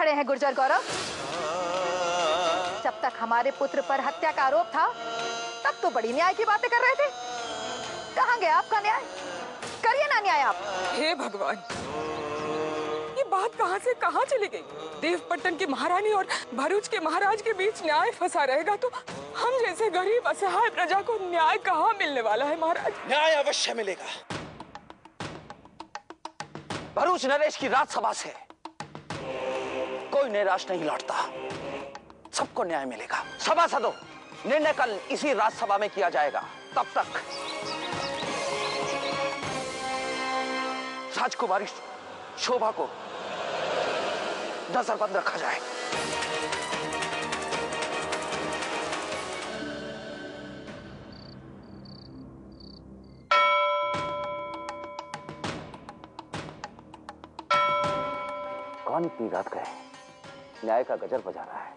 खड़े हैं गुर्जर गौरव? जब तक हमारे पुत्र पर हत्या का आरोप था तब तो बड़ी न्याय की बातें कर रहे थे। कहाँ गया आपका न्याय? करिए ना न्याय आप। हे भगवान, ये बात कहाँ से कहाँ चली गई? देवपट्टन की महारानी और भरूच के महाराज के बीच न्याय फंसा रहेगा तो हम जैसे गरीब असहाय प्रजा को न्याय कहाँ मिलने वाला है महाराज? न्याय अवश्य मिलेगा। भरूच नरेश की राजसभा से कोई निराश नहीं लौटता, सबको न्याय मिलेगा। सभासदों, निर्णय कल इसी राजसभा में किया जाएगा। तब तक राजकुमारी शोभा को नजरबंद रखा जाए। कौन इतनी रात गए न्याय का गजर बजा रहा है?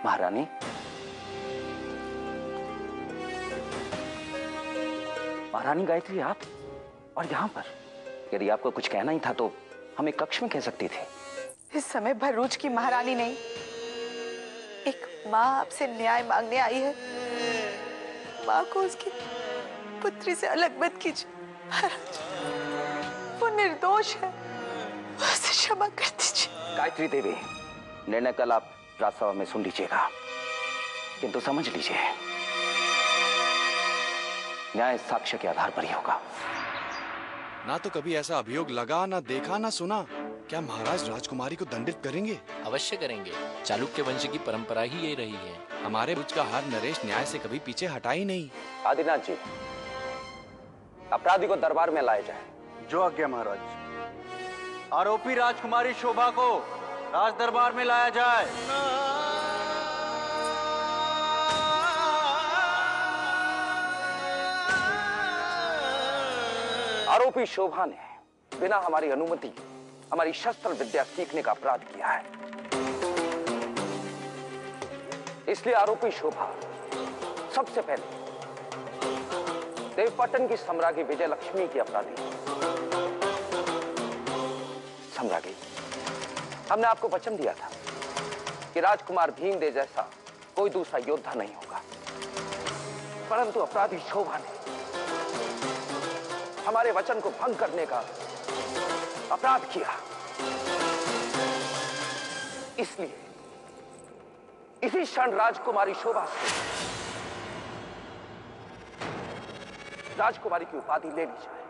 महारानी, महारानी गायत्री, आप और यहां पर? यदि आपको कुछ कहना ही था तो हम एक कक्ष में कह सकते थे। इस समय भरूच की महारानी नहीं, एक माँ आपसे न्याय मांगने आई है। माँ को उसकी पुत्री से अलग मत कीजिए महाराज, वो निर्दोष है, उसे क्षमा कर दीजिए। गायत्री देवी, निर्णय कल आप राजसभा में सुन लीजिएगा, किंतु समझ लीजिए न्याय साक्ष्य के आधार पर ही होगा। ना तो कभी ऐसा अभियोग लगा, ना देखा, ना सुना। क्या महाराज राजकुमारी को दंडित करेंगे? अवश्य करेंगे। चालुक्य वंश की परंपरा ही ये रही है। हमारे भरूच का हार नरेश न्याय से कभी पीछे हटा ही नहीं। आदिनाथ जी, अपराधी को दरबार में लाया जाए। जो आज्ञा महाराज। आरोपी राजकुमारी शोभा को राज दरबार में लाया जाए। आरोपी शोभा ने बिना हमारी अनुमति हमारी शस्त्र विद्या सीखने का अपराध किया है, इसलिए आरोपी शोभा सबसे पहले देवपट्टन की सम्राज्ञी विजय लक्ष्मी की अपराधी। सम्राज्ञी, हमने आपको वचन दिया था कि राजकुमार भीमदेव जैसा कोई दूसरा योद्धा नहीं होगा, परंतु अपराधी शोभा ने हमारे वचन को भंग करने का अपराध किया। इसलिए इसी क्षण राजकुमारी शोभा से राजकुमारी की उपाधि ले ली जाए।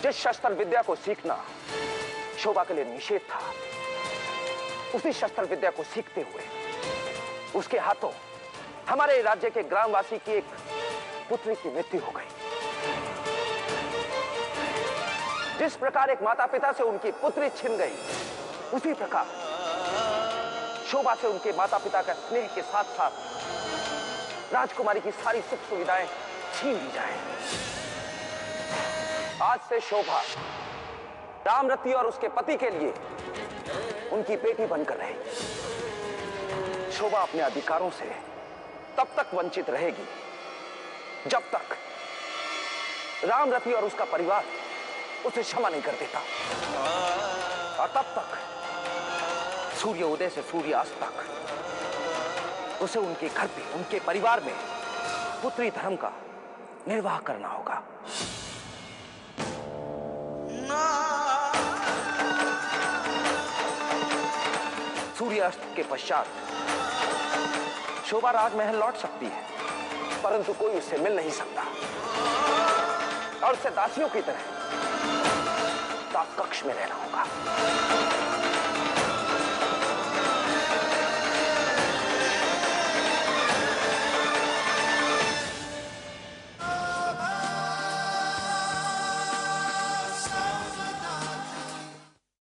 जिस शस्त्र विद्या को सीखना शोभा के लिए निषेध था, उसी शस्त्र विद्या को सीखते हुए उसके हाथों हमारे राज्य के ग्रामवासी की एक पुत्री की मृत्यु हो गई। जिस प्रकार एक माता पिता से उनकी पुत्री छिन गई, उसी प्रकार शोभा से उनके माता पिता का स्नेह के साथ साथ राजकुमारी की सारी सुख सुविधाएं छीन ली जाए। आज से शोभा रामरती और उसके पति के लिए उनकी बेटी बनकर रहेगी। शोभा अपने अधिकारों से तब तक वंचित रहेगी जब तक रामरती और उसका परिवार उसे क्षमा नहीं कर देता, और तब तक सूर्य उदय से सूर्यास्त तक उसे उनके घर पे, उनके परिवार में पुत्री धर्म का निर्वाह करना होगा। सूर्यास्त के पश्चात शोभा राजमहल लौट सकती है, परंतु कोई उससे मिल नहीं सकता और उसे दासियों की तरह कक्ष में रहना होगा।